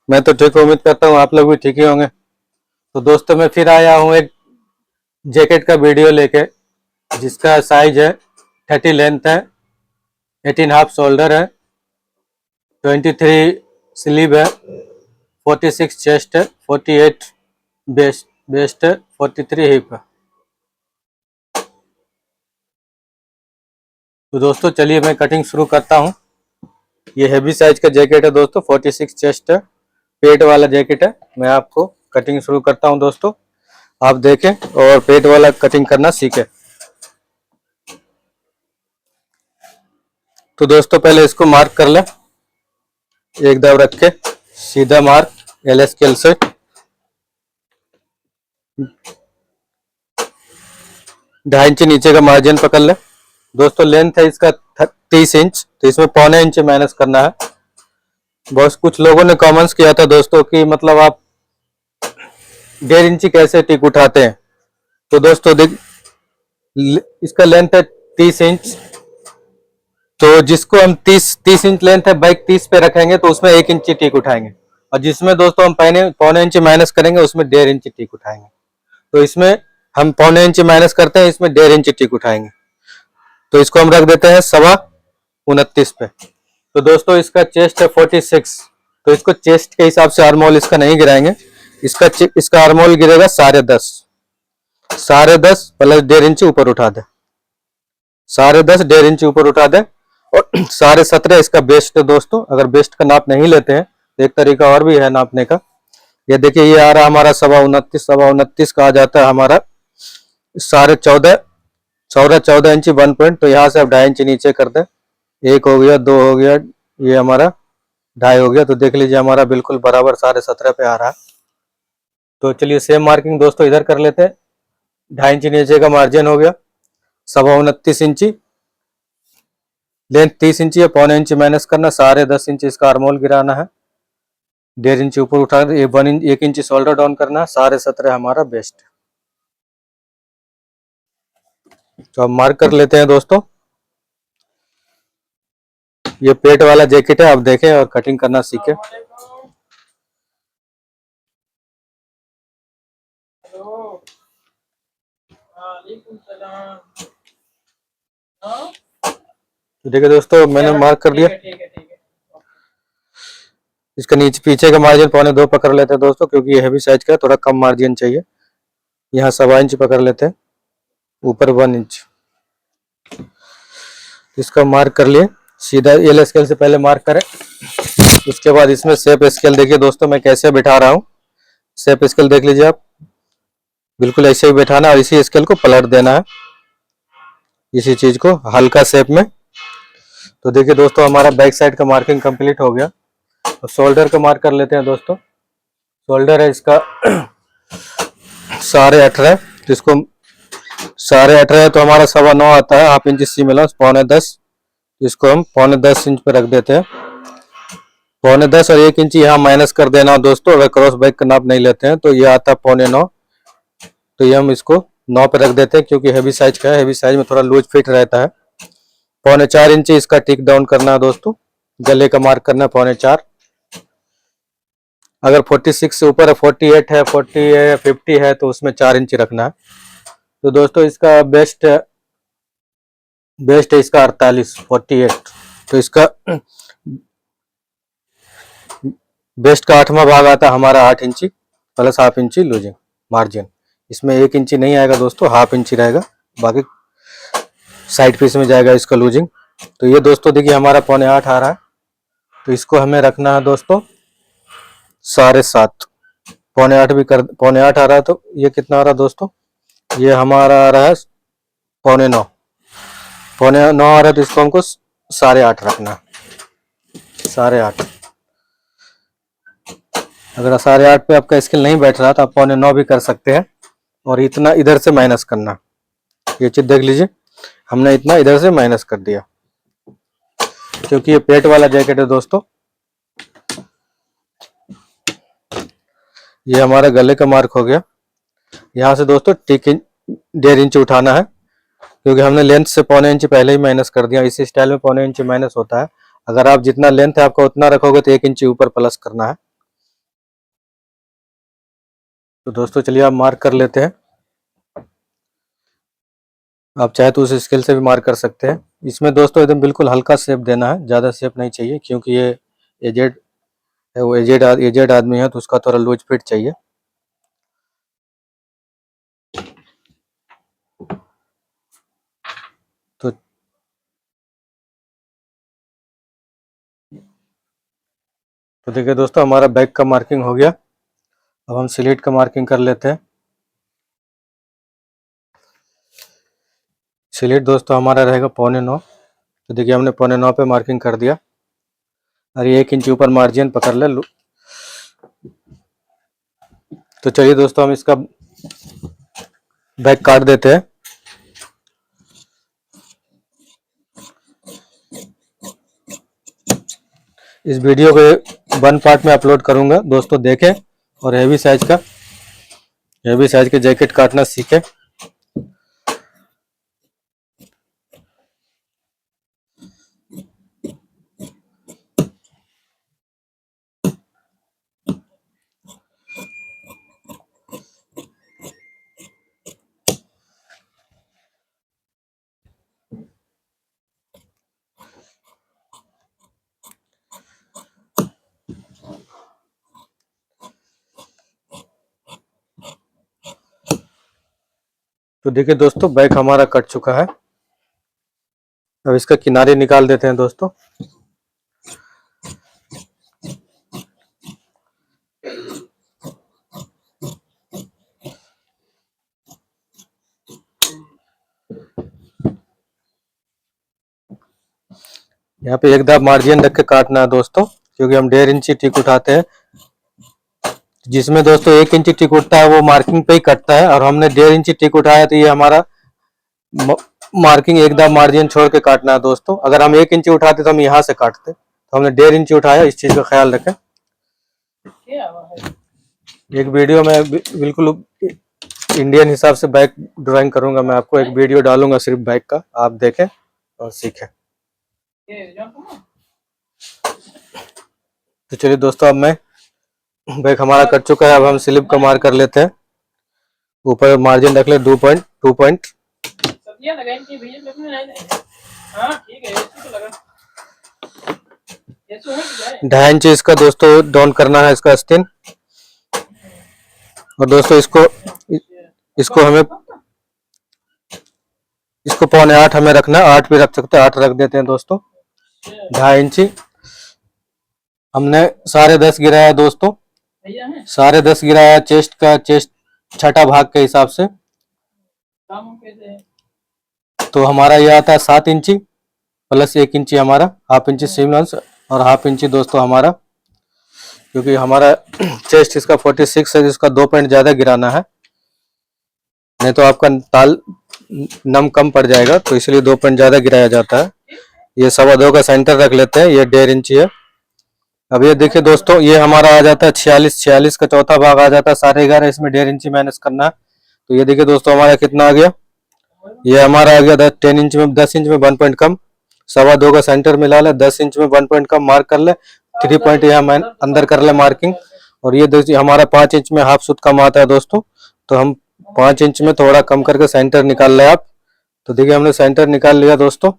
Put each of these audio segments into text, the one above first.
मैं तो ठीक हूँ, उम्मीद करता हूँ आप लोग भी ठीक ही होंगे। तो दोस्तों मैं फिर आया हूँ एक जैकेट का वीडियो लेके, जिसका साइज है 30 लेंथ है, 18 हाफ शोल्डर है, 23 स्लीव है, 46 चेस्ट है, 48 बेस्ट है, 43 हिप है। तो दोस्तों चलिए मैं कटिंग शुरू करता हूँ। ये हैवी साइज का जैकेट है दोस्तों, 46 चेस्ट है, पेट वाला जैकेट है। मैं आपको कटिंग शुरू करता हूँ दोस्तों, आप देखें और पेट वाला कटिंग करना सीखें। तो दोस्तों पहले इसको मार्क कर लें, एक दाव रख के सीधा मार्क एल स्केल से। ढाई इंच नीचे का मार्जिन पकड़ ले दोस्तों। लेंथ है इसका 30 इंच, तो इसमें 0.25 इंच माइनस करना है। बहुत कुछ लोगों ने कमेंट्स किया था दोस्तों कि मतलब आप 1.5 इंची कैसे टिक उठाते हैं। तो दोस्तों देख, इसका लेंथ है 30 इंच, तो जिसको हम 30 इंच लेंथ है, बाइक 30 पे रखेंगे तो उसमें 1 इंची टिक उठाएंगे, और जिसमें दोस्तों हम 0.25 इंच माइनस करेंगे उसमें 1.5 इंची टिक उठाएंगे। तो इसमें हम 0.25 इंच माइनस करते हैं, इसमें 1.5 इंची टिक उठाएंगे। तो इसको हम रख देते हैं 29.25 पे। तो दोस्तों इसका चेस्ट है 46, तो इसको चेस्ट के हिसाब से आर्मोल इसका नहीं गिराएंगे। इसका आर्मोल गिरेगा 10.5, 10.5 प्लस 1.5 इंची ऊपर उठा दे, 10.5 1.5 इंची ऊपर उठा दे। और 17.5 इसका बेस्ट है दोस्तों। अगर बेस्ट का नाप नहीं लेते हैं तो एक तरीका और भी है नापने का। ये देखिए, ये आ रहा हमारा 29.25 का आ जाता है हमारा 14.5 इंची 1 पॉइंट। तो यहाँ से आप 2.5 इंची नीचे कर दे, 1 हो गया, 2 हो गया, ये हमारा 2.5 हो गया। तो देख लीजिए हमारा बिल्कुल बराबर 17.5 पे आ रहा है। तो चलिए सेम मार्किंग दोस्तों इधर कर लेते हैं। 2.5 इंची नीचे का मार्जिन हो गया, 29.25 इंची। लेंथ 30 इंची है, 0.25 इंची माइनस करना, 10.5 इंची इसका आर्मोल गिराना है, 1.5 इंची ऊपर उठा, 1 इंची शोल्डर डाउन करना, 17.5 हमारा बेस्ट। तो अब मार्क कर लेते हैं दोस्तों। ये पेट वाला जैकेट है, आप देखें और कटिंग करना सीखें। तो देखिए दोस्तों मैंने मार्क कर लिया। इसका नीचे पीछे का मार्जिन 0.25 पकड़ लेते हैं दोस्तों, क्योंकि ये हैवी साइज का है, थोड़ा कम मार्जिन चाहिए। यहाँ 1.25 इंच पकड़ लेते हैं, ऊपर 1 इंच। इसका मार्क कर लिए सीधा एल स्केल से पहले मार्क करें, उसके बाद इसमें शेप स्केल देखिए दोस्तों मैं कैसे बिठा रहा हूँ। शेप स्केल देख लीजिए आप, बिल्कुल ऐसे ही बैठाना और इसी स्केल को पलट देना है, इसी चीज को हल्का शेप में। तो देखिए दोस्तों हमारा बैक साइड का मार्किंग कंप्लीट हो गया। तो शोल्डर का मार्क कर लेते हैं दोस्तों। शोल्डर है इसका 18.5, जिसको 18.5 है तो हमारा 9.25 आता है, हाफ इंच सीम अलाउंस 9.25, इसको हम 9.25 इंच पे रख देते हैं। 9.25 और 1 इंच यहाँ माइनस कर देना दोस्तों। अगर क्रॉस बैक का नाप नहीं लेते हैं तो ये आता है 9.25, तो ये हम इसको 9 पे रख देते हैं, क्योंकि हैवी साइज का है, हैवी साइज में थोड़ा लूज फिट रहता है। 4.25 इंच इसका टिक डाउन करना है दोस्तों। गले का मार्क करना है 4.25। अगर 46 से ऊपर है, 48 है, 40 है, 50 है तो उसमें 4 इंच रखना है। तो दोस्तों इसका बेस्ट है इसका 48। तो इसका बेस्ट का 8वां भाग आता है हमारा 8 इंची प्लस हाफ इंची लूजिंग मार्जिन। इसमें 1 इंची नहीं आएगा दोस्तों, हाफ इंची रहेगा, बाकी साइड पीस में जाएगा इसका लूजिंग। तो ये दोस्तों देखिए हमारा 9.25 आ रहा है, तो इसको हमें रखना है दोस्तों 7.5। 9.25 भी कर, 9.25 आ रहा है, तो ये कितना आ रहा है दोस्तों, ये हमारा आ रहा है 9.25। 9.25 आ रहा है, तो इसको हमको 8.5 रखना है, 8.5। अगर 8.5 पे आपका स्केल नहीं बैठ रहा तो आप 9.25 भी कर सकते हैं, और इतना इधर से माइनस करना। ये चीज देख लीजिए, हमने इतना इधर से माइनस कर दिया, क्योंकि ये पेट वाला जैकेट है दोस्तों। ये हमारा गले का मार्क हो गया। यहाँ से दोस्तों 1.5 इंच उठाना है, क्योंकि हमने लेंथ से 0.25 इंच पहले ही माइनस कर दिया। इसी स्टाइल में 0.25 इंच माइनस होता है। अगर आप जितना लेंथ है आपका उतना रखोगे तो 1 इंच ऊपर प्लस करना है। तो दोस्तों चलिए आप मार्क कर लेते हैं। आप चाहे तो उस स्केल से भी मार्क कर सकते हैं। इसमें दोस्तों एकदम बिल्कुल हल्का शेप देना है, ज़्यादा शेप नहीं चाहिए, क्योंकि ये एजेड है, वो एजेड आदमी है तो उसका थोड़ा लूज फिट चाहिए। तो देखिए दोस्तों हमारा बैक का मार्किंग हो गया। अब हम स्लीट का मार्किंग कर लेते हैं। स्लीट दोस्तों हमारा रहेगा 8.25। तो देखिए हमने 8.25 पे मार्किंग कर दिया और ये 1 इंच ऊपर मार्जिन पकड़ ले। तो चलिए दोस्तों हम इसका बैक काट देते हैं। इस वीडियो को 1 पार्ट में अपलोड करूंगा, दोस्तों देखें और हैवी साइज के जैकेट काटना सीखें। तो देखिए दोस्तों बैक हमारा कट चुका है। अब इसका किनारे निकाल देते हैं दोस्तों। यहाँ पे एक दाब मार्जिन रख के काटना है दोस्तों, क्योंकि हम 1.5 इंची टिक उठाते हैं। जिसमें दोस्तों 1 इंची टिक उठता है वो मार्किंग पे ही कटता है, और हमने 1.5 इंची टिक उठाया तो ये हमारा मार्किंग एक दाब मार्जिन छोड़ के काटना है दोस्तों। अगर हम 1 इंची उठाते तो हम यहाँ से काटते, तो हमने 1.5 इंची उठाया। इस चीज का ख्याल रखें। एक वीडियो में बिल्कुल इंडियन हिसाब से बैक ड्राइंग करूंगा, मैं आपको एक वीडियो डालूंगा सिर्फ बैक का, आप देखें और सीखें। तो चलिए दोस्तों अब मैं बैक हमारा कट चुका है। अब हम स्लिप का मार्क कर लेते हैं। ऊपर मार्जिन रख ले 2 पॉइंट। ढाई इंच इसका दोस्तों डाउन करना है, इसका आस्तीन। और दोस्तों इसको हमें 7.25 हमें रखना है। 8 भी रख सकते हैं, 8 रख देते हैं दोस्तों। 2.5 इंची हमने 10.5 गिराया दोस्तों, 10.5 गिराया चेस्ट छठा भाग के हिसाब से। तो हमारा ये आता है 7 इंची प्लस 1 इंची हमारा हाफ इंची सीमलेस, और हाफ इंची दोस्तों हमारा, क्योंकि हमारा चेस्ट इसका 46 है, इसका 2 पॉइंट ज्यादा गिराना है, नहीं तो आपका ताल नम कम पड़ जाएगा, तो इसलिए 2 पॉइंट ज्यादा गिराया जाता है। ये 2.25 का सेंटर रख लेते हैं। ये 1.5 इंची है। अब ये देखिए दोस्तों ये हमारा आ जाता है 46 का चौथा भाग आ जाता है 11.5। इसमें 1.5 इंची माइनस करना है। तो ये देखिए दोस्तों हमारा कितना आ गया, ये हमारा आ गया 10 इंच में 10 इंच में 1 पॉइंट कम। 2.25 का सेंटर मिला ले, 10 इंच में 1 पॉइंट कम मार्क कर ले, 3 पॉइंट यहाँ अंदर कर ले मार्किंग। और ये देखिए हमारा 5 इंच में हाफ सूत कम आता है दोस्तों, तो हम 5 इंच में थोड़ा कम करके सेंटर निकाल ले आप। तो देखिए हमने सेंटर निकाल लिया दोस्तों।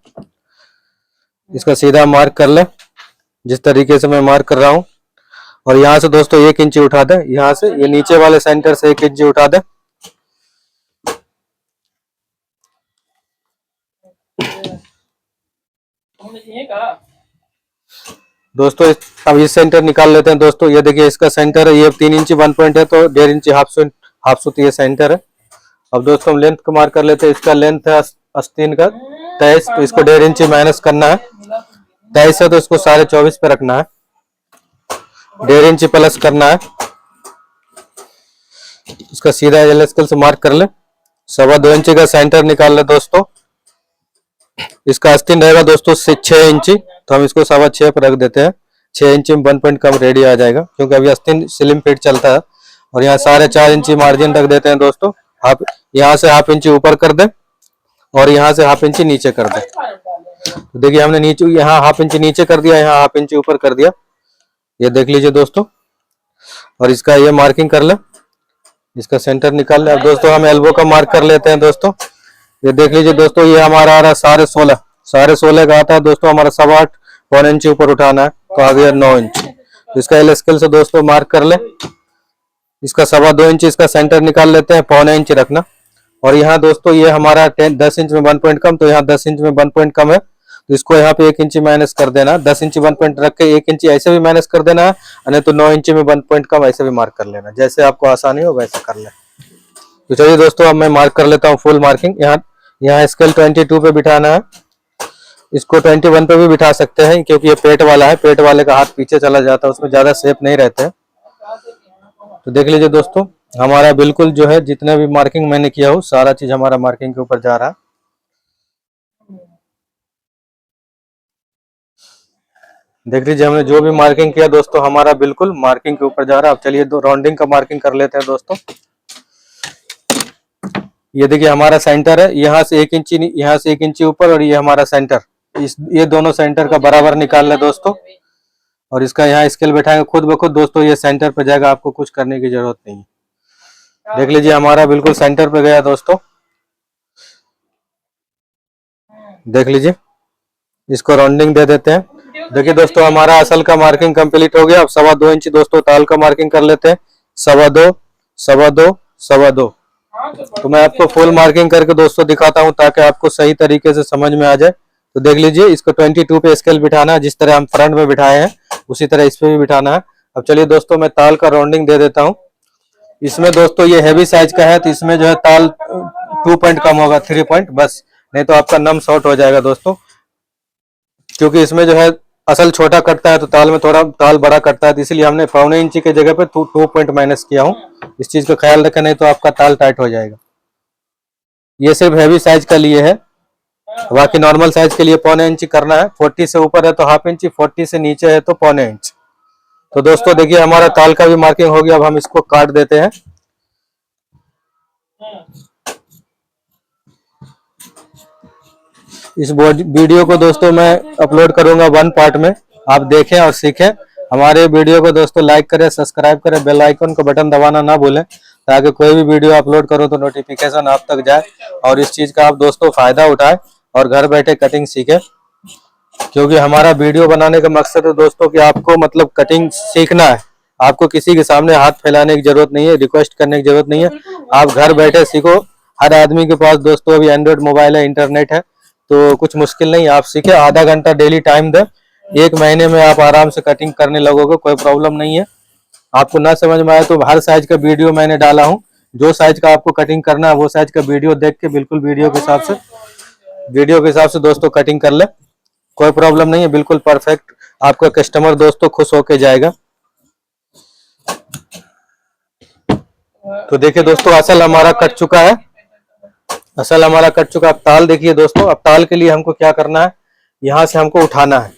इसका सीधा मार्क कर ले जिस तरीके से मैं मार्क कर रहा हूँ। और यहाँ से दोस्तों 1 इंची उठा दे, यहाँ से ये नीचे वाले सेंटर से 1 इंची उठा दे। दोस्तों अब इस सेंटर निकाल लेते हैं दोस्तों। ये देखिए इसका सेंटर है, ये 3 इंची 1 पॉइंट है, तो 1.5 इंची हाफ सूत ये सेंटर है। अब दोस्तों हम लेंथ को मार्क कर लेते हैं। इसका लेंथ है आस्तीन का 23, तो इसको 1.5 इंची माइनस करना है। 23 है तो इसको 24.5 पे रखना है, 1.5 इंची प्लस करना है। इसका सीधा एल स्केल से मार्क कर ले। 2.25 इंची का सेंटर निकाल ले दोस्तों। इसका आस्तीन रहेगा दोस्तों 6 इंची, तो हम इसको 6.25 पे रख देते हैं। 6 इंची में 1 पॉइंट कम रेडी आ जाएगा, क्योंकि अभी आस्तीन स्लिम फिट चलता है। और यहाँ 4.5 इंची मार्जिन रख देते हैं दोस्तों। हाफ यहाँ से हाफ इंची ऊपर कर दे और यहाँ से हाफ इंची नीचे कर दे। तो देखिए हमने नीचे यहाँ हाफ इंची नीचे कर दिया, यहाँ हाफ इंची ऊपर कर दिया, ये देख लीजिए दोस्तों। और इसका ये मार्किंग कर ले। इसका सेंटर निकाल ले। अब दोस्तों हम एल्बो का मार्क कर लेते हैं दोस्तों। ये देख लीजिए दोस्तों, ये हमारा आ रहा है 16.5, 16.5 का आता है दोस्तों। हमारा 8.25 पौने इंच ऊपर उठाना है, तो आ गया 9 इंच। तो इसका एल स्केल से दोस्तों मार्क कर ले। इसका 2.25 इंच इसका सेंटर निकाल लेते हैं, पौने इंच रखना। और यहाँ दोस्तों ये हमारा 10 इंच में 1 पॉइंट कम, तो यहाँ 10 इंच में 1 पॉइंट कम है, तो इसको यहाँ पे 1 इंच माइनस कर देना। 10 इंच 1 पॉइंट रख के 1 इंच ऐसे भी माइनस कर देना है, नहीं तो 9 इंच में 1 पॉइंट कम ऐसे भी मार्क कर लेना। जैसे आपको आसानी हो वैसे कर ले। तो चलिए दोस्तों, अब मैं मार्क कर लेता हूँ फुल मार्किंग। यहाँ स्केल 22 पे बिठाना है। इसको 21 पे भी बिठा सकते हैं, क्योंकि ये पेट वाला है, पेट वाले का हाथ पीछे चला जाता है, उसमें ज्यादा शेप नहीं रहते हैं। तो देख लीजिए दोस्तों, हमारा बिल्कुल जो है जितने भी मार्किंग मैंने किया हो सारा चीज हमारा मार्किंग के ऊपर जा रहा है। देख लीजिए हमने जो भी मार्किंग किया दोस्तों हमारा बिल्कुल मार्किंग के ऊपर जा रहा है। अब चलिए राउंडिंग का मार्किंग कर लेते हैं दोस्तों। ये देखिए हमारा सेंटर है, यहाँ से 1 इंची, यहाँ से 1 इंची ऊपर, और ये हमारा सेंटर, ये दोनों सेंटर का बराबर निकाल ले दोस्तों। और इसका यहाँ स्केल बैठाएंगे खुद ब खुद दोस्तों, ये सेंटर पे जाएगा, आपको कुछ करने की जरूरत नहीं है। देख लीजिए हमारा बिल्कुल सेंटर पे गया दोस्तों। देख लीजिए, इसको राउंडिंग दे देते हैं। देखिए दोस्तों, हमारा असल का मार्किंग कंप्लीट हो गया। अब 2.25 इंच दोस्तों ताल का मार्किंग कर लेते हैं। 2.25, 2.25, 2.25। तो मैं आपको फुल मार्किंग करके दोस्तों दिखाता हूं, ताकि आपको सही तरीके से समझ में आ जाए। तो देख लीजिए, इसको 22 पे स्केल बिठाना है, जिस तरह हम फ्रंट में बिठाए हैं उसी तरह इस पे भी बिठाना है। अब चलिए दोस्तों, मैं ताल का राउंडिंग दे देता हूँ। इसमें दोस्तों ये हैवी साइज का है, तो इसमें जो है ताल 2 पॉइंट कम होगा, 3 पॉइंट बस, नहीं तो आपका नम शॉर्ट हो जाएगा दोस्तों। क्योंकि इसमें जो है असल छोटा कटता है, तो ताल में थोड़ा ताल बड़ा कटता है, तो इसलिए हमने पौने इंची के जगह पे 2 पॉइंट माइनस किया हूँ। इस चीज का ख्याल रखें, नहीं तो आपका ताल टाइट हो जाएगा। ये सिर्फ हैवी साइज का लिए है, बाकी नॉर्मल साइज के लिए पौने इंच करना है। 40 से ऊपर है तो हाफ इंच, 40 से नीचे है तो पौने इंच। तो दोस्तों देखिए हमारा ताल का भी मार्किंग हो गया। अब हम इसको काट देते हैं। इस वीडियो को दोस्तों मैं अपलोड करूंगा 1 पार्ट में, आप देखें और सीखें। हमारे वीडियो को दोस्तों लाइक करें, सब्सक्राइब करें, बेल आइकन को बटन दबाना ना भूलें, ताकि कोई भी वीडियो अपलोड करो तो नोटिफिकेशन आप तक जाए और इस चीज का आप दोस्तों फायदा उठाए और घर बैठे कटिंग सीखे। क्योंकि हमारा वीडियो बनाने का मकसद है दोस्तों कि आपको मतलब कटिंग सीखना है। आपको किसी के सामने हाथ फैलाने की जरूरत नहीं है, रिक्वेस्ट करने की जरूरत नहीं है, आप घर बैठे सीखो। हर आदमी के पास दोस्तों अभी एंड्रॉइड मोबाइल है, इंटरनेट है, तो कुछ मुश्किल नहीं, आप सीखे। आधा घंटा डेली टाइम दे, 1 महीने में आप आराम से कटिंग करने लगोगे, कोई प्रॉब्लम नहीं है। आपको ना समझ में आए तो हर साइज का वीडियो मैंने डाला हूँ, जो साइज का आपको कटिंग करना है वो साइज का वीडियो देख के बिल्कुल वीडियो के हिसाब से दोस्तों कटिंग कर ले, कोई प्रॉब्लम नहीं है, बिल्कुल परफेक्ट। आपका कस्टमर दोस्तों खुश होके जाएगा। तो देखिए दोस्तों, असल हमारा कट चुका है, असल हमारा कट चुका। अब ताल देखिए दोस्तों, अब ताल के लिए हमको क्या करना है, यहाँ से हमको उठाना है।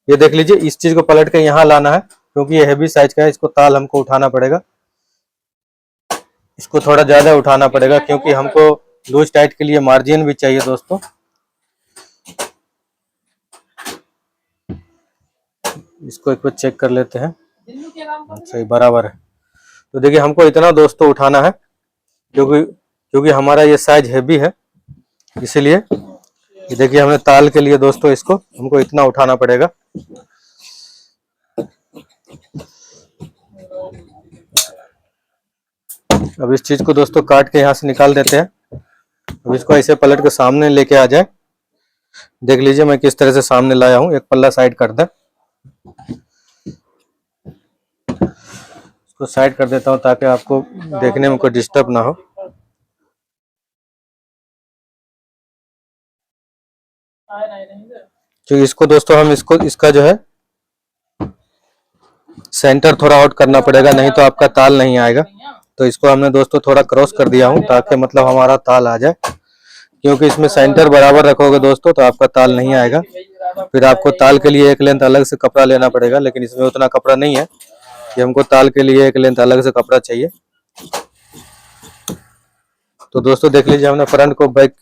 ये देख लीजिए, इस चीज को पलट के यहाँ लाना है, क्योंकि ये हैवी साइज का है, इसको ताल हमको उठाना पड़ेगा। इसको थोड़ा ज्यादा उठाना पड़ेगा, क्योंकि हमको लूज टाइट के लिए मार्जिन भी चाहिए दोस्तों। इसको एक बार चेक कर लेते हैं, सही बराबर है। तो देखिए हमको इतना दोस्तों उठाना है, क्योंकि हमारा ये साइज हैवी है, इसलिए देखिए हमने ताल के लिए दोस्तों इसको हमको इतना उठाना पड़ेगा। अब इस चीज को दोस्तों काट के यहाँ से निकाल देते हैं। अब इसको ऐसे पलट के सामने लेके आ जाए। देख लीजिए मैं किस तरह से सामने लाया हूँ, एक पल्ला साइड कर दे, इसको साइड कर देता हूँ ताकि आपको देखने में कोई डिस्टर्ब ना हो। तो इसको दोस्तों हम इसका जो है सेंटर थोड़ा आउट करना पड़ेगा, नहीं तो आपका ताल नहीं आएगा। तो इसको हमने दोस्तों थोड़ा क्रॉस कर दिया हूँ, ताकि मतलब हमारा ताल आ जाए। क्योंकि इसमें सेंटर बराबर रखोगे दोस्तों तो आपका ताल नहीं आएगा। फिर आपको ताल के लिए एक लेंथ अलग से कपड़ा लेना पड़ेगा, लेकिन इसमें उतना कपड़ा नहीं है कि हमको ताल के लिए एक लेंथ अलग से कपड़ा चाहिए। तो दोस्तों देख लीजिए, हमने फ्रंट को बैक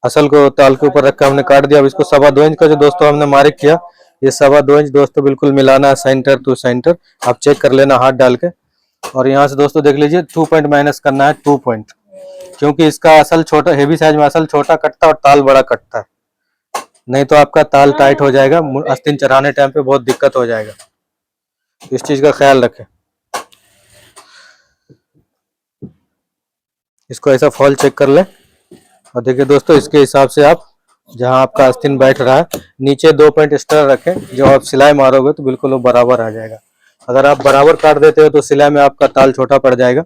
असल को ताल के ऊपर रखकर हमने काट दिया। अब इसको 2.25 इंच का जो दोस्तों हमने मार्क किया, ये 2.25 इंच दोस्तों बिल्कुल मिलाना है सेंटर टू सेंटर। आप चेक कर लेना हाथ डाल के। और यहाँ से दोस्तों देख लीजिए 2 पॉइंट माइनस करना है, 2 पॉइंट, क्योंकि इसका असल छोटा, हेवी साइज में असल छोटा कटता है और ताल बड़ा कटता है, नहीं तो आपका ताल टाइट हो जाएगा, आस्तीन चढ़ाने टाइम पे बहुत दिक्कत हो जाएगा, इस चीज का ख्याल रखें। इसको ऐसा फॉल चेक कर ले और देखिए दोस्तों इसके हिसाब से आप जहां आपका आस्तीन बैठ रहा है नीचे 2 पॉइंट एक्स्ट्रा रखें, जो आप सिलाई मारोगे तो बिल्कुल वो बराबर आ जाएगा। अगर आप बराबर काट देते हो तो सिलाई में आपका ताल छोटा पड़ जाएगा,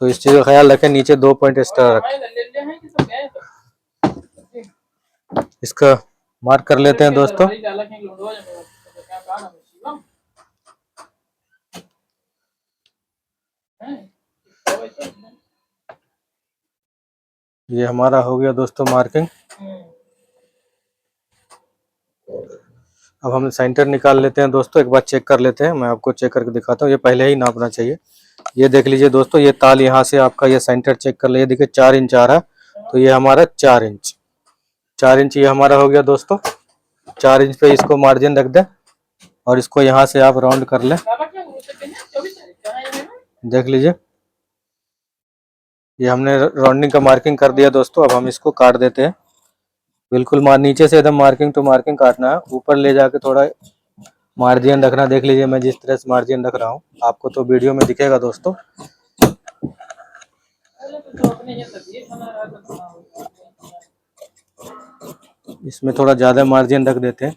तो इस चीज का ख्याल रखें, नीचे 2 पॉइंट एक्स्ट्रा रखें। इसका मार्क कर लेते हैं दोस्तों। ये हमारा हो गया दोस्तों मार्किंग। अब हम सेंटर निकाल लेते हैं दोस्तों, एक बार चेक कर लेते हैं, मैं आपको चेक करके दिखाता हूँ, ये पहले ही नापना चाहिए। ये देख लीजिए दोस्तों, ये ताल यहाँ से आपका ये सेंटर चेक कर लीजिए, देखिए 4 इंच आ रहा है, तो ये हमारा 4 इंच, 4 इंच ये हमारा हो गया दोस्तों। 4 इंच पे इसको मार्जिन रख दें और इसको यहाँ से आप राउंड कर लें, देख लीजिए ये हमने राउंडिंग का मार्किंग कर दिया दोस्तों। अब हम इसको काट देते हैं, बिल्कुल नीचे से एकदम मार्किंग टू मार्किंग काटना है, ऊपर ले जाके थोड़ा मार्जिन रखना। देख लीजिए मैं जिस तरह से मार्जिन रख रहा हूँ, आपको तो वीडियो में दिखेगा दोस्तों। इसमें थोड़ा ज्यादा मार्जिन रख देते हैं।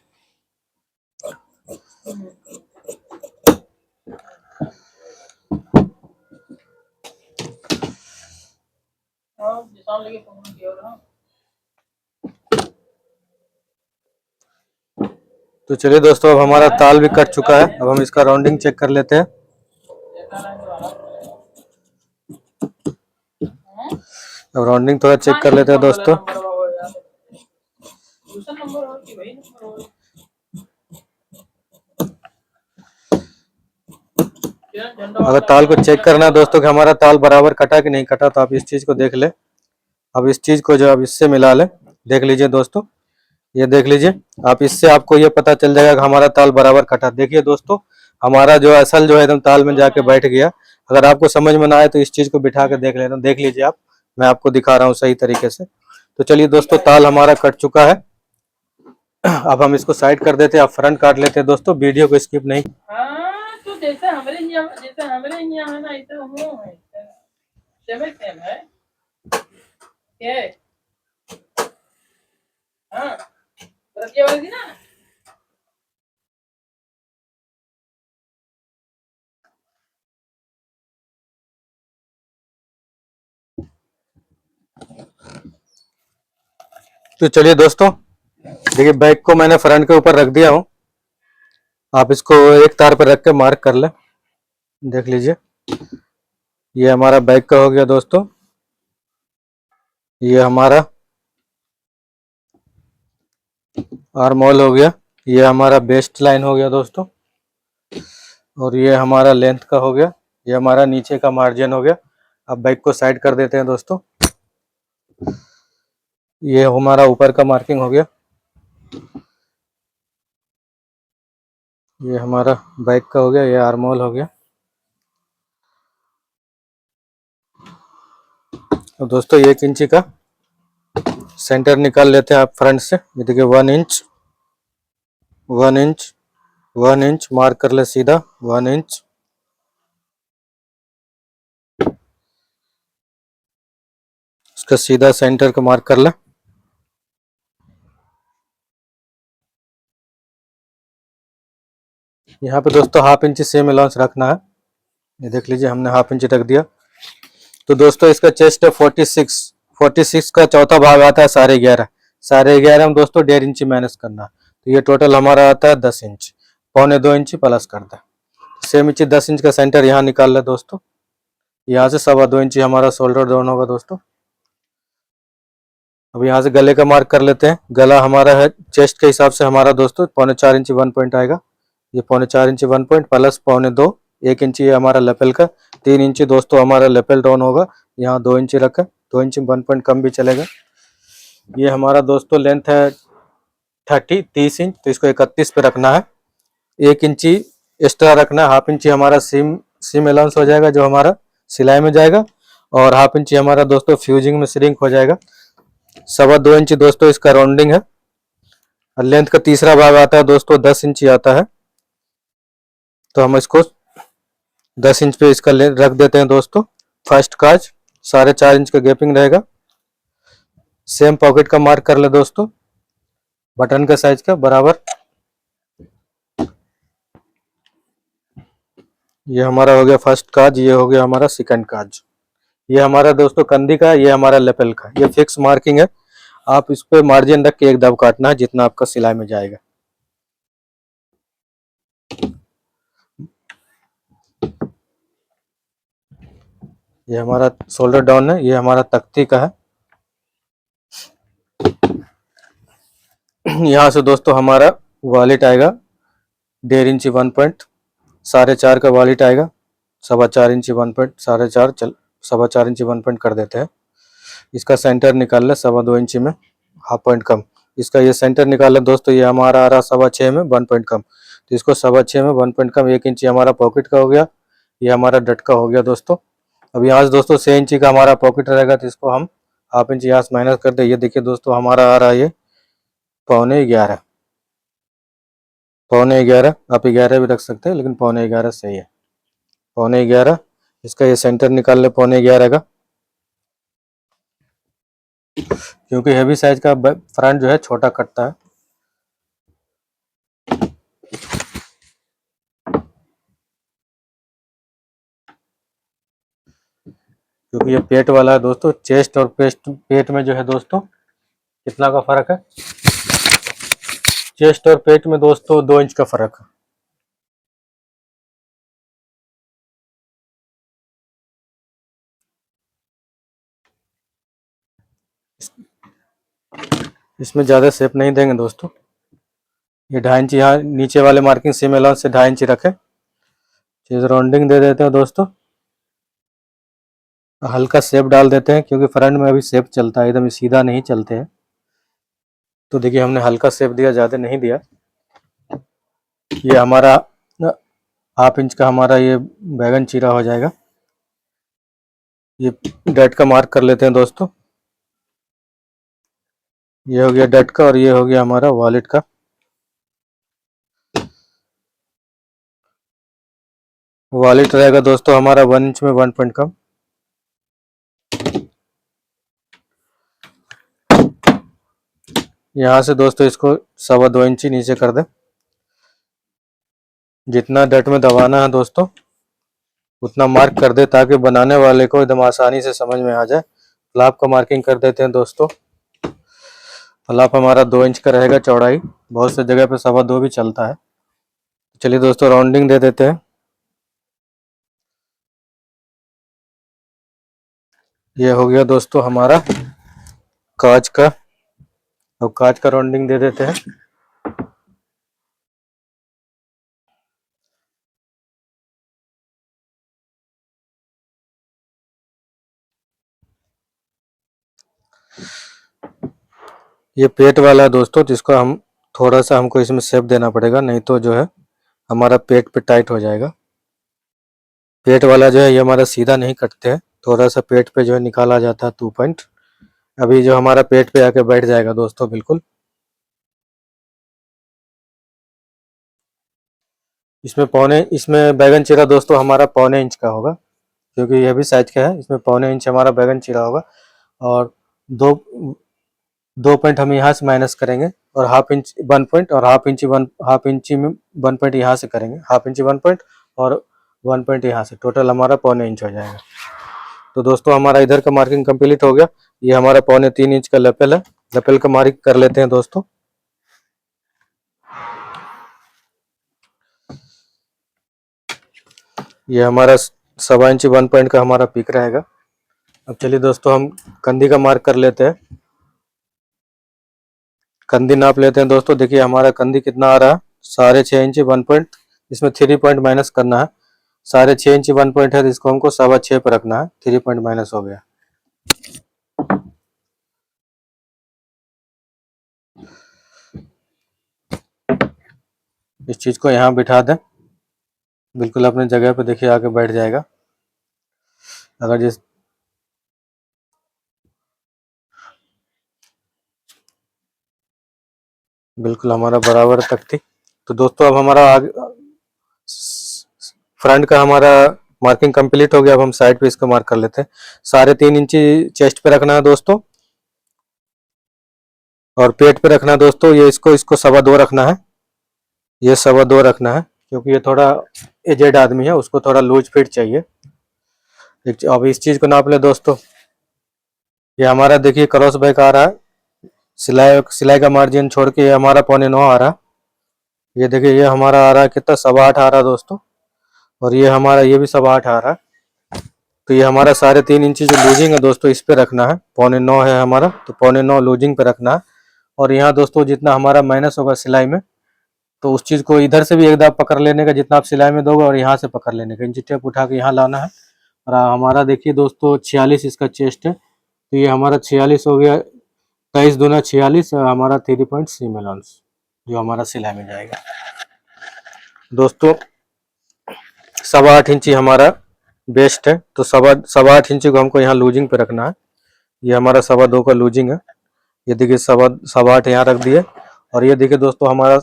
तो चलिए दोस्तों, अब हमारा ताल भी कट चुका है, अब हम इसका राउंडिंग चेक कर लेते हैं। अब राउंडिंग थोड़ा चेक कर लेते हैं दोस्तों। अगर ताल को चेक करना है दोस्तों कि हमारा ताल बराबर कटा कि नहीं कटा, तो आप इस चीज को देख ले। अब इस चीज को जो आप इससे मिला ले, देख लीजिए दोस्तों, ये देख लीजिए आप, इससे आपको ये पता चल जाएगा कि हमारा ताल बराबर कटा। देखिए दोस्तों, हमारा जो असल जो है एकदम ताल में जाके बैठ गया। अगर आपको समझ में ना आए तो इस चीज को बिठा के देख लेना, देख लीजिए आप, मैं आपको दिखा रहा हूँ सही तरीके से। तो चलिए दोस्तों, ताल हमारा कट चुका है। अब हम इसको साइड कर देते हैं, आप फ्रंट काट लेते हैं दोस्तों, वीडियो को स्किप नहीं। तो जैसे हमारे यहाँ है ना, ऐसे सेम है। हाँ, ना। तो चलिए दोस्तों, देखिए बैक को मैंने फ्रंट के ऊपर रख दिया हूँ, आप इसको एक तार पर रख के मार्क कर ले, देख लीजिए ये हमारा बैक का हो गया दोस्तों। ये हमारा आर्म होल हो गया, ये हमारा बेस्ट लाइन हो गया दोस्तों, और ये हमारा लेंथ का हो गया, ये हमारा नीचे का मार्जिन हो गया। अब बैक को साइड कर देते हैं दोस्तों। ये हमारा ऊपर का मार्किंग हो गया, ये हमारा बैक का हो गया, ये आर्म होल हो गया। तो दोस्तों 1 इंची का सेंटर निकाल लेते हैं आप फ्रंट से। ये देखिए 1 इंच 1 इंच 1 इंच मार्क कर ले सीधा, 1 इंच। इसका सीधा सेंटर का मार्क कर ले। यहाँ पे दोस्तों 1/2 इंच सेम अलाउंस रखना है, ये देख लीजिए हमने 1/2 इंच रख दिया। तो दोस्तों इसका चेस्ट है 46 का चौथा भाग आता है 11.5, 11.5 हम दोस्तों 1.5 इंच माइनस करना, तो ये टोटल हमारा आता है 10 इंच, 1.25 इंच प्लस कर दे। सेम इंच 10 इंच का सेंटर यहाँ निकाल ले दोस्तों, यहाँ से 2.25 इंच हमारा शोल्डर डाउन होगा दोस्तों। अब यहाँ से गले का मार्क कर लेते हैं। गला हमारा है चेस्ट के हिसाब से हमारा दोस्तों 4.25 इंच 1 पॉइंट आएगा, ये 4.25 इंच 1 पॉइंट प्लस 2.25, 1 इंच ये हमारा लेपल का, 3 इंच दोस्तों हमारा लेपल डाउन होगा। यहाँ 2 इंच रखा, 2 इंच 1 पॉइंट कम भी चलेगा। ये हमारा दोस्तों लेंथ है 30 इंच, तो इसको 31 पे रखना है, 1 इंची एक्स्ट्रा रखना है, 1/2 इंची हमारा सीम अलाउंस हो जाएगा जो हमारा सिलाई में जाएगा, और हाफ इंची हमारा दोस्तों फ्यूजिंग में श्रिंक हो जाएगा। 2.25 इंची दोस्तों इसका राउंडिंग है। और लेंथ का तीसरा भाग आता है दोस्तों 10 इंची आता है, तो हम इसको 10 इंच पे इसका रख देते हैं दोस्तों। फर्स्ट काज 4.5 इंच का गैपिंग रहेगा। सेम पॉकेट का मार्क कर ले दोस्तों, बटन का साइज का बराबर। ये हमारा हो गया फर्स्ट काज, ये हो गया हमारा सेकंड काज। ये हमारा दोस्तों कंधी का, ये हमारा लेपल का। ये फिक्स मार्किंग है, आप इस पे मार्जिन रख के एक दब काटना है जितना आपका सिलाई में जाएगा। ये हमारा शोल्डर डाउन है, ये हमारा तख्ती का है। यहाँ से दोस्तों हमारा वॉलेट आएगा 1.5 इंची 4.5 का वॉलेट आएगा। 4.25 इंची 4.4 चल 4.25 इंची 1 पॉइंट कर देते हैं। इसका सेंटर निकाल ले 2.25 इंची में हाफ पॉइंट कम। इसका ये सेंटर निकाल ले दोस्तों, ये हमारा आ रहा 6.25 में 1 पॉइंट कम, तो इसको 6.25 में 1 पॉइंट कम 1 इंची हमारा पॉकेट का हो गया। ये हमारा डट का हो गया दोस्तों। अब यहाँ से दोस्तों 6 इंची का हमारा पॉकेट रहेगा, तो इसको हम हाफ इंच यहाँ से माइनस कर दे। ये देखिए दोस्तों हमारा आ रहा है ये 11.25, 11.25। आप 11 भी रख सकते हैं, लेकिन 11.25 सही है। 11.25 इसका ये सेंटर निकाल ले 11.25 का, क्योंकि हैवी साइज का फ्रंट जो है छोटा कटता है। क्योंकि ये पेट वाला है दोस्तों, चेस्ट और पेट में जो है दोस्तों कितना का फर्क है, चेस्ट और पेट में दोस्तों 2 इंच का फर्क है। इसमें ज़्यादा शेप नहीं देंगे दोस्तों। ये 2.5 इंच यहाँ नीचे वाले मार्किंग सीम अलाउंस से 2.5 इंच रखें। चीज राउंडिंग दे देते हैं दोस्तों, हल्का शेप डाल देते हैं, क्योंकि फ्रंट में अभी शेप चलता है, एकदम सीधा नहीं चलते हैं। तो देखिए हमने हल्का शेप दिया, ज़्यादा नहीं दिया। ये हमारा हाफ इंच का हमारा ये बैगन चीरा हो जाएगा। ये डट का मार्क कर लेते हैं दोस्तों। ये हो गया डट का, और ये हो गया हमारा वॉलेट का। वॉलेट रहेगा दोस्तों हमारा 1 इंच में 1 पॉइंट कम। यहाँ से दोस्तों इसको 2.25 इंची नीचे कर दे। जितना डट में दबाना है दोस्तों उतना मार्क कर दे, ताकि बनाने वाले को एकदम आसानी से समझ में आ जाए। फ्लाप का मार्किंग कर देते हैं दोस्तों। फ्लाप हमारा 2 इंच का रहेगा चौड़ाई, बहुत से जगह पे 2.25 भी चलता है। चलिए दोस्तों राउंडिंग दे देते हैं। ये हो गया दोस्तों हमारा कांच का। अब कांच का राउंडिंग दे देते हैं। ये पेट वाला है दोस्तों, जिसको हम थोड़ा सा हमको इसमें शेप देना पड़ेगा, नहीं तो जो है हमारा पेट पे टाइट हो जाएगा। पेट वाला जो है ये हमारा सीधा नहीं कटते हैं, थोड़ा सा पेट पे जो है निकाला जाता है 2 पॉइंट। अभी जो हमारा पेट पे आके बैठ जाएगा दोस्तों बिल्कुल। इसमें बैगन चीरा दोस्तों हमारा 1.25 इंच का होगा, क्योंकि यह भी साइज का है। इसमें 1.25 इंच हमारा बैगन चीरा होगा, और दो 2 पॉइंट हम यहाँ से माइनस करेंगे, और हाफ इंच 1 पॉइंट, और हाफ इंची में 1 पॉइंट यहाँ से करेंगे। हाफ इंची 1 पॉइंट और 1 पॉइंट यहाँ से, टोटल हमारा 1.25 इंच हो जाएगा। तो दोस्तों हमारा इधर का मार्किंग कंप्लीट हो गया। ये हमारा 3.25 इंच का लेपल है। लेपल का मार्किंग कर लेते हैं दोस्तों। ये हमारा 1.25 इंची 1 पॉइंट का हमारा पिक रहेगा। अब चलिए दोस्तों हम कंधी का मार्क कर लेते हैं। कंधी नाप लेते हैं दोस्तों। देखिए हमारा कंधी कितना आ रहा है, 6.5 इंची 1 पॉइंट। इसमें 3 पॉइंट माइनस करना है। 6.5 इंची 1 पॉइंट है, तो इसको हमको 6.25 पर रखना है। 3 पॉइंट माइनस हो गया। इस चीज को यहाँ बिठा दें। बिल्कुल अपने जगह पे देखिए आके बैठ जाएगा। अगर जिस बिल्कुल हमारा बराबर तक थी। तो दोस्तों अब हमारा फ्रंट का हमारा मार्किंग कंप्लीट हो गया। अब हम साइड पे इसको मार्क कर लेते हैं। 3.5 इंची चेस्ट पे रखना है दोस्तों, और पेट पे रखना है दोस्तों। ये इसको इसको 2.25 रखना है, ये 2.25 रखना है, क्योंकि ये थोड़ा एजेड आदमी है, उसको थोड़ा लूज फिट चाहिए। अब इस चीज को नाप ले दोस्तों। ये हमारा देखिए क्रॉस बैक आ रहा है, सिलाई सिलाई का मार्जिन छोड़ के ये हमारा 8.25 आ रहा है। ये देखिए ये हमारा आ रहा है कितना, 8.25 आ रहा है दोस्तों। और ये हमारा ये भी 8.25 आ रहा है। तो ये हमारा 3.5 इंची जो लूजिंग है दोस्तों, इस पे रखना है। 8.25 है हमारा, तो 8.25 लूजिंग पे रखना है। और यहाँ दोस्तों जितना हमारा माइनस होगा सिलाई में, तो उस चीज़ को इधर से भी एक दाव पकड़ लेने का, जितना आप सिलाई में दोगे, और यहाँ से पकड़ लेने का। इंची टेप उठा के यहाँ लाना है। और हमारा देखिए दोस्तों 46 इसका चेस्ट है, तो ये हमारा 46 हो गया। 23 दूना 46, हमारा 3.3 मिलॉन्स जो हमारा सिलाई में जाएगा दोस्तों। 8.25 इंची हमारा बेस्ट है, तो 8.25 इंची को हमको यहाँ लूजिंग पे रखना है। ये हमारा 2.25 का लूजिंग है। ये देखिए 8.25 यहाँ रख दिए। और ये देखिए दोस्तों हमारा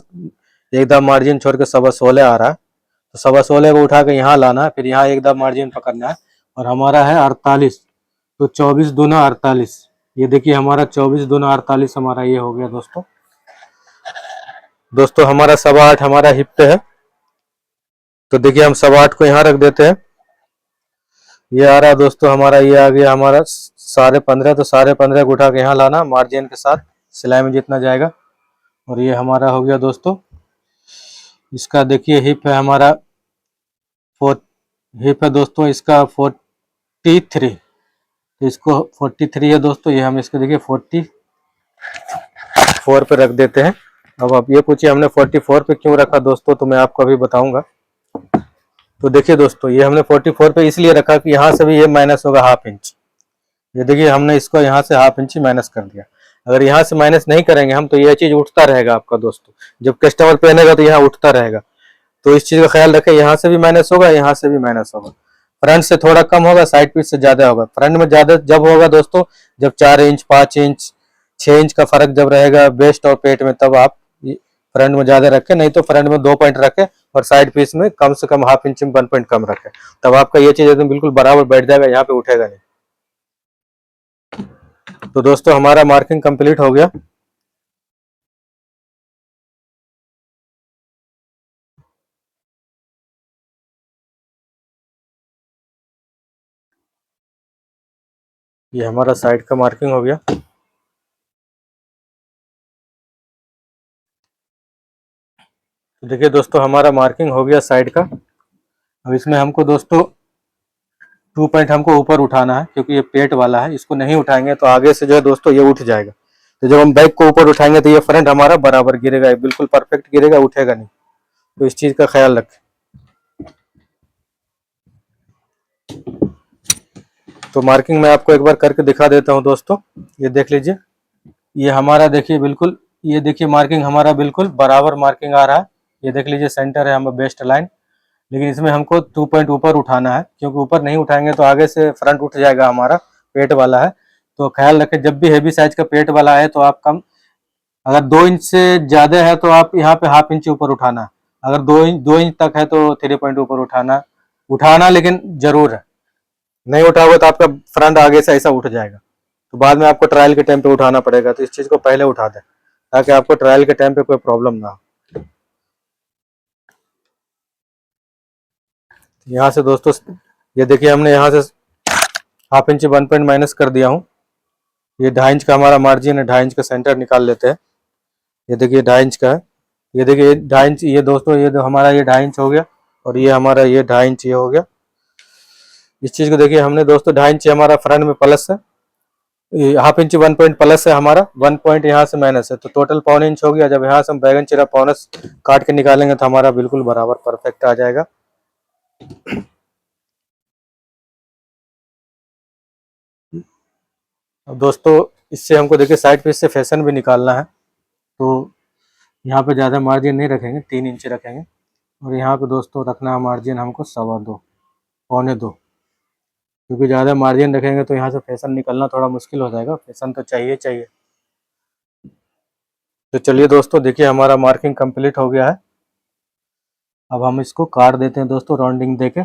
एकदम मार्जिन छोड़ के 16.25 आ रहा है, तो 16.25 को उठा के यहाँ लाना है, फिर यहाँ एकदम मार्जिन पकड़ना है। और हमारा है 48, तो 24 दूना 48। ये देखिए हमारा 24 दूना 48 हमारा ये हो गया दोस्तों। दोस्तों हमारा 8.25 हमारा हिप पे है, तो देखिए हम 8.25 को यहाँ रख देते हैं। ये आ रहा है दोस्तों हमारा, ये आ गया हमारा 15.5, तो 15.5 को उठा के यहाँ लाना मार्जिन के साथ, सिलाई में जितना जाएगा। और ये हमारा हो गया दोस्तों। इसका देखिए हिप है हमारा 4, हिप है दोस्तों इसका 43, तो इसको 43 है दोस्तों। ये हम इसको देखिए 44 पे रख देते हैं। अब आप ये पूछिए हमने 44 पे क्यों रखा दोस्तों, तो मैं आपको अभी बताऊंगा। तो देखिए दोस्तों ये हमने 44 पे इसलिए रखा कि यहाँ से भी ये माइनस होगा 1/2 इंच। ये देखिए हमने इसको यहाँ से 1/2 इंच माइनस कर दिया। अगर यहाँ से माइनस नहीं करेंगे हम, तो ये चीज उठता रहेगा आपका दोस्तों। जब कस्टमर पहनेगा तो यहाँ उठता रहेगा। तो इस चीज का ख्याल रखें, यहाँ से भी माइनस होगा, यहाँ से भी माइनस होगा। फ्रंट से थोड़ा कम होगा, साइड पीस से ज्यादा होगा। फ्रंट में ज्यादा जब होगा दोस्तों, जब 4 इंच 5 इंच 6 इंच का फर्क जब रहेगा वेस्ट और पेट में, तब आप फ्रंट में ज्यादा रखें। नहीं तो फ्रंट में 2 पॉइंट रखें और साइड पीस में कम से कम 1/2 इंच में 1 पॉइंट कम रखें, तब आपका ये चीज एकदम बिल्कुल बराबर बैठ जाएगा, यहाँ पे उठेगा नहीं। तो दोस्तों हमारा मार्किंग कंप्लीट हो गया। ये हमारा साइड का मार्किंग हो गया। तो देखिए दोस्तों हमारा मार्किंग हो गया साइड का। अब इसमें हमको दोस्तों 2 पॉइंट हमको ऊपर उठाना है, क्योंकि ये पेट वाला है। इसको नहीं उठाएंगे तो आगे से जो है दोस्तों ये उठ जाएगा। तो जब हम बैक को ऊपर उठाएंगे तो ये फ्रंट हमारा बराबर गिरेगा, बिल्कुल परफेक्ट गिरेगा, उठेगा नहीं। तो इस चीज का ख्याल रखें। तो मार्किंग मैं आपको एक बार करके दिखा देता हूँ दोस्तों। ये देख लीजिए, ये हमारा देखिए बिल्कुल, ये देखिए मार्किंग हमारा बिल्कुल बराबर मार्किंग आ रहा है। ये देख लीजिए सेंटर है हमारा बेस्ट लाइन। लेकिन इसमें हमको 2 पॉइंट ऊपर उठाना है, क्योंकि ऊपर नहीं उठाएंगे तो आगे से फ्रंट उठ जाएगा हमारा, पेट वाला है। तो ख्याल रखें, जब भी हेवी साइज का पेट वाला है तो आप कम, अगर 2 इंच से ज्यादा है तो आप यहाँ पे 1/2 इंच ऊपर उठाना। अगर 2 इंच तक है तो 3 पॉइंट ऊपर उठाना लेकिन जरूर है। नहीं उठाओगे तो आपका फ्रंट आगे से ऐसा उठ जाएगा, तो बाद में आपको ट्रायल के टाइम पे उठाना पड़ेगा। तो इस चीज को पहले उठा दें, ताकि आपको ट्रायल के टाइम पे कोई प्रॉब्लम ना हो। यहाँ से दोस्तों ये देखिए हमने यहाँ से 1/2 इंच 1 पॉइंट माइनस कर दिया हूँ। ये 2.5 इंच का हमारा मार्जिन है, 2.5 इंच का सेंटर निकाल लेते हैं। ये देखिए 2.5 इंच का है। ये देखिए 2.5 इंच, ये दोस्तों ये हमारा ये 2.5 इंच हो गया, और ये हमारा ये 2.5 इंच ये हो गया। इस चीज को देखिए हमने दोस्तों 2.5 इंच हमारा फ्रंट में प्लस है, 1/2 इंच 1 पॉइंट प्लस है हमारा, 1 पॉइंट यहाँ से माइनस है, तो टोटल 1.25 इंच हो गया। जब यहाँ से हम बैगन चिरा पौनस काट के निकालेंगे तो हमारा बिल्कुल बराबर परफेक्ट आ जाएगा। अब दोस्तों इससे हमको देखिए साइड पीस से फैशन भी निकालना है, तो यहाँ पे ज़्यादा मार्जिन नहीं रखेंगे, 3 इंच रखेंगे। और यहाँ पे दोस्तों रखना है मार्जिन हमको 2.25 पौने 2, क्योंकि ज़्यादा मार्जिन रखेंगे तो यहाँ से फैशन निकलना थोड़ा मुश्किल हो जाएगा, फैशन तो चाहिए चाहिए। तो चलिए दोस्तों, देखिए हमारा मार्किंग कंप्लीट हो गया है। अब हम इसको काट देते हैं दोस्तों राउंडिंग देके।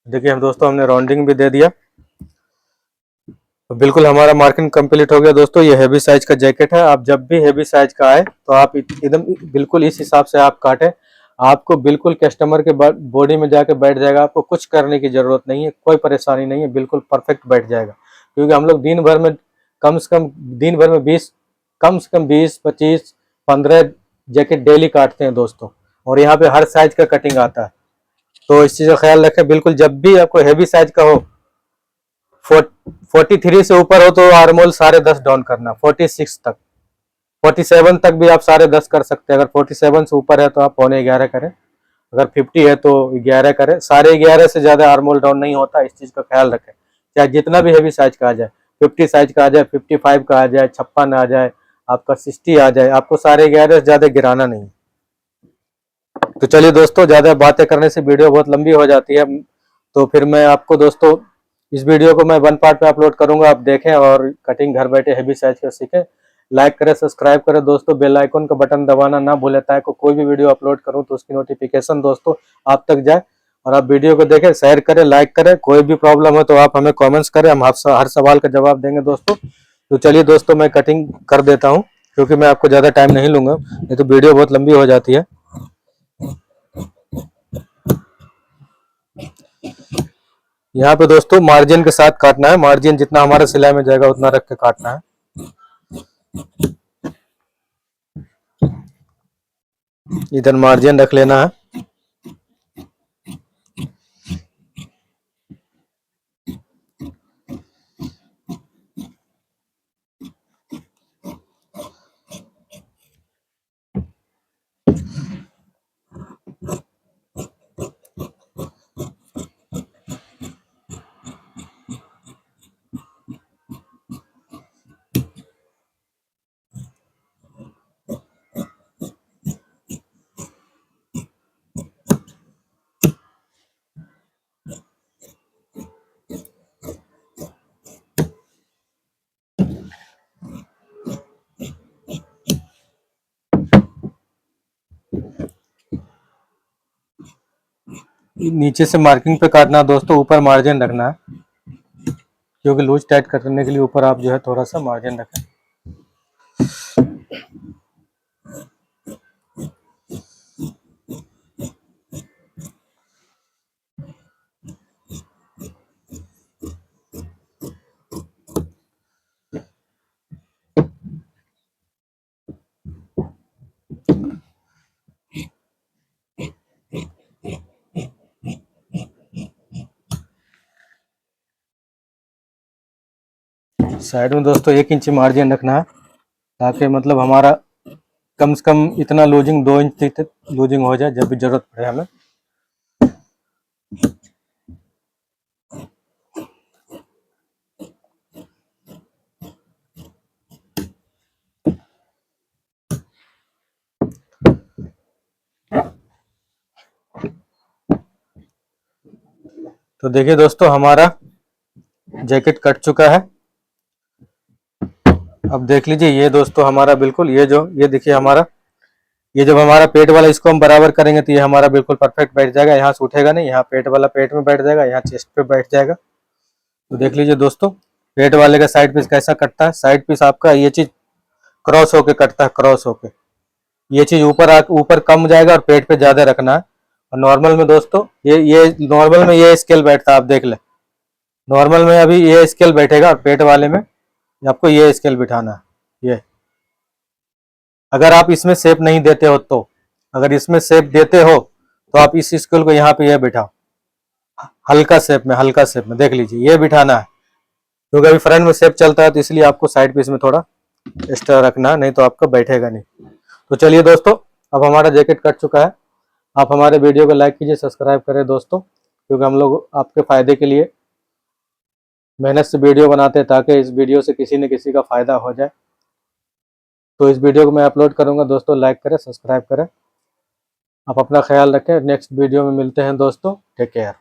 देखिए हम दोस्तों हमने राउंडिंग भी दे दिया, तो बिल्कुल हमारा मार्किंग कंप्लीट हो गया दोस्तों। ये हैवी साइज का जैकेट है। आप जब भी हैवी साइज का आए तो आप एकदम बिल्कुल इस हिसाब से आप काटें, आपको बिल्कुल कस्टमर के बॉडी में जाके बैठ जाएगा। आपको कुछ करने की जरूरत नहीं है, कोई परेशानी नहीं है, बिल्कुल परफेक्ट बैठ जाएगा। क्योंकि हम लोग दिन भर में कम से कम दिन भर में 20 कम से कम 20, 25, 15 जैकेट डेली काटते हैं दोस्तों, और यहाँ पे हर साइज का कटिंग आता है। तो इस चीज का ख्याल रखें। बिल्कुल जब भी आपको हैवी साइज का हो, 43 से ऊपर हो तो आर्मोल 10.5 डाउन करना, 46 तक, 47 तक भी आप 10.5 कर सकते हैं। अगर 47 से ऊपर है तो आप 11.25 करें, अगर 50 है तो 11 करें। 11.5 से ज्यादा आर्मोल डाउन नहीं होता, इस चीज का ख्याल रखें। चाहे जितना भी हैवी साइज का आ जाए, 50 साइज का आ जाए, 55 का आ जाए, 56 आ जाए, आपका 60 आ जाए, आपको 11.5 से ज्यादा गिराना नहीं। तो चलिए दोस्तों, ज्यादा बातें करने से वीडियो बहुत लंबी हो जाती है, तो फिर मैं आपको दोस्तों इस वीडियो को मैं 1 पार्ट पे अपलोड करूंगा, आप देखें और कटिंग घर बैठे हैवी साइज का सीखें। लाइक करें, सब्सक्राइब करें दोस्तों, बेल आइकन का बटन दबाना ना भूलें, ताकि कोई भी वीडियो अपलोड करूं तो उसकी नोटिफिकेशन दोस्तों आप तक जाए। और आप वीडियो को देखें, शेयर करें, लाइक करें। कोई भी प्रॉब्लम हो तो आप हमें कॉमेंट्स करें, हम हर सवाल का जवाब देंगे दोस्तों। तो चलिए दोस्तों, मैं कटिंग कर देता हूँ, क्योंकि मैं आपको ज़्यादा टाइम नहीं लूँगा, नहीं तो वीडियो बहुत लंबी हो जाती है। यहाँ पे दोस्तों मार्जिन के साथ काटना है, मार्जिन जितना हमारा सिलाई में जाएगा उतना रख के काटना है। इधर मार्जिन रख लेना है। नीचे से मार्किंग पे काटना दोस्तों, ऊपर मार्जिन रखना है, क्योंकि लूज टाइट करने के लिए ऊपर आप जो है थोड़ा सा मार्जिन रखें। साइड में दोस्तों 1 इंच मार्जिन रखना है, ताकि मतलब हमारा कम से कम इतना लूजिंग 2 इंच तक लूजिंग हो जाए, जब भी जरूरत पड़े हमें। तो देखिए दोस्तों, हमारा जैकेट कट चुका है। अब देख लीजिए, ये दोस्तों हमारा बिल्कुल ये देखिए हमारा, ये जब हमारा पेट वाला इसको हम बराबर करेंगे तो ये हमारा बिल्कुल परफेक्ट बैठ जाएगा। यहाँ से उठेगा नहीं, यहाँ पेट वाला पेट में बैठ जाएगा, यहाँ चेस्ट पे बैठ जाएगा। तो देख लीजिए दोस्तों, पेट वाले का साइड पीस कैसा कटता है। साइड पीस आपका ये चीज क्रॉस होके कटता है, क्रॉस होके। ये चीज ऊपर कम जाएगा और पेट पे ज्यादा रखना है। और नॉर्मल में दोस्तों ये नॉर्मल में ये स्केल बैठता है, आप देख ले। नॉर्मल में अभी ये स्केल बैठेगा, और पेट वाले में आपको ये स्केल बिठाना है। ये अगर आप इसमें शेप नहीं देते हो तो, अगर इसमें शेप देते हो तो आप इस स्केल को यहाँ पे ये बिठाओ, हल्का शेप में देख लीजिए, ये बिठाना है। क्योंकि अभी फ्रंट में शेप चलता है, तो इसलिए आपको साइड पीस में थोड़ा एक्स्ट्रा रखना है, नहीं तो आपका बैठेगा नहीं। तो चलिए दोस्तों, अब हमारा जैकेट कट चुका है। आप हमारे वीडियो को लाइक कीजिए, सब्सक्राइब करें दोस्तों, क्योंकि हम लोग आपके फायदे के लिए मेहनत से वीडियो बनाते हैं, ताकि इस वीडियो से किसी न किसी का फायदा हो जाए। तो इस वीडियो को मैं अपलोड करूंगा दोस्तों, लाइक करें, सब्सक्राइब करें। आप अपना ख्याल रखें। नेक्स्ट वीडियो में मिलते हैं दोस्तों, टेक केयर।